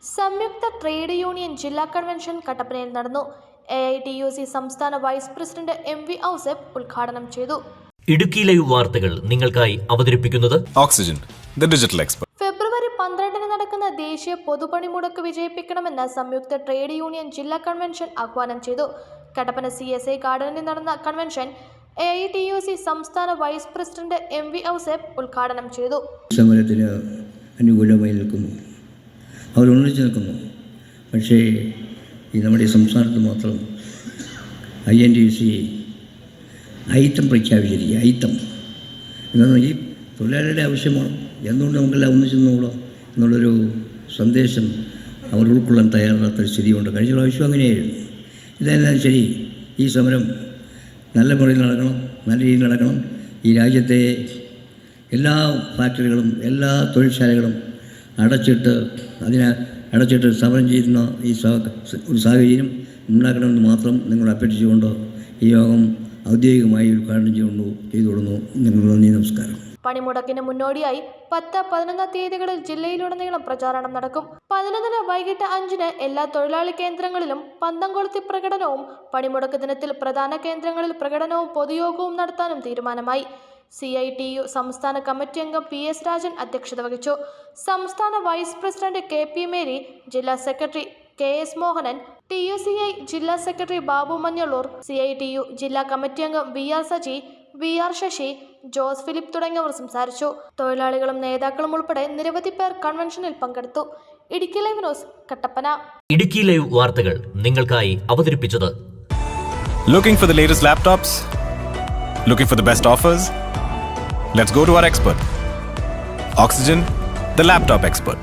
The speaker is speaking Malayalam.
സംയുക്ത ട്രേഡ് യൂണിയൻ ജില്ലാ കൺവെൻഷൻ കട്ടപ്പനയിൽ നടന്നു. AITUC സംസ്ഥാന വൈസ് പ്രസിഡന്റ് MV ഔസേപ്പ് ഉദ്ഘാടനം ചെയ്തു. ഇടുക്കി ലൈവ് വാർത്തകൾ നിങ്ങൾക്കായി അവതരിപ്പിക്കുന്നത് ഓക്സിജൻ, ദി ഡിജിറ്റൽ എക്സ്പെർട്ട്. ഫെബ്രുവരി 12 നടക്കുന്ന ദേശീയ പൊതുപണിമുടക്ക് വിജയിപ്പിക്കണമെന്ന് സംയുക്ത ട്രേഡ് യൂണിയൻ ജില്ലാ കൺവെൻഷൻ ആഹ്വാനം ചെയ്തു. കട്ടപ്പന CSI ഗാർഡനിൽ നടന്ന കൺവെൻഷൻ AITUC സംസ്ഥാന വൈസ് പ്രസിഡന്റ് MV ഔസേപ്പ് ഉദ്ഘാടനം ചെയ്തു. സമരത്തിന് അനുകൂലമായി നിൽക്കുന്നു, അവരൊന്നിച്ച് നിൽക്കുന്നു. പക്ഷേ ഈ നമ്മുടെ സംസ്ഥാനത്ത് മാത്രം INTUC അയിത്തം പ്രഖ്യാപിച്ചിരിക്കുക. അയിത്തം എന്നാൽ ഈ തൊഴിലാളിയുടെ ആവശ്യമാണ്, എന്തുകൊണ്ട് നമുക്കെല്ലാം ഒന്നിച്ചു നിന്നോളാം എന്നുള്ളൊരു സന്ദേശം അവർ ഉൾക്കൊള്ളാൻ തയ്യാറാത്ത സ്ഥിതിയുണ്ട്. കഴിഞ്ഞ പ്രാവശ്യം അങ്ങനെയായിരുന്നു. ഇതെല്ലാം ശരി, ഈ സമരം നല്ല മുறைയിൽ നടക്കണം, നല്ല രീതിയിൽ നടക്കണം. ഈ രാജ്യത്തെ എല്ലാ ഫാക്ടറികളും എല്ലാ തൊഴിൽശാലകളും അടച്ചിട്ട് സമരം ചെയ്യുന്ന ഈ ഒരു സാഹചര്യം ഉണ്ടാക്കണമെന്ന് മാത്രം നിങ്ങൾ അഭ്യർത്ഥിച്ചുകൊണ്ട് ഈ യോഗം ഔദ്യോഗികമായി ഉദ്ഘാടനം ചെയ്തുകൊള്ളുന്നു. നിങ്ങൾ നന്ദി, നമസ്കാരം. പണിമുടക്കിന് മുന്നോടിയായി 10, 11 തീയതികളിൽ ജില്ലയിലുടനീളം പ്രചാരണം നടക്കും. 11 വൈകിട്ട് 5 എല്ലാ തൊഴിലാളി കേന്ദ്രങ്ങളിലും പന്തം കൊളുത്തി പ്രകടനവും, പണിമുടക്ക് ദിനത്തിൽ പ്രധാന കേന്ദ്രങ്ങളിൽ പ്രകടനവും പൊതുയോഗവും നടത്താനും തീരുമാനമായി. CITU സംസ്ഥാന കമ്മിറ്റി അംഗം PS രാജൻ അധ്യക്ഷത വഹിച്ചു. സംസ്ഥാന വൈസ് പ്രസിഡന്റ് KP മേരി, ജില്ലാ സെക്രട്ടറി KS മോഹനൻ, TUCI ജില്ലാ സെക്രട്ടറി ബാബു മഞ്ഞളൂർ, CITU ജില്ലാ കമ്മിറ്റി അംഗം VR Saji, VR Sasi, Jose Philip തുടങ്ങിയവർ സംസാരിച്ചു. തൊഴിലാളികളും നേതാക്കളും ഉൾപ്പെടെ നിരവധി പേർ കൺവെൻഷനിൽ പങ്കെടുത്തു. Idukki live news, Kattappana. Idukki live വാർത്തകൾ നിങ്ങൾക്കായി അവതരിപ്പിച്ചത് Looking for the latest laptops? Looking for the best offers? Let's go to our expert. Oxygen, the laptop expert.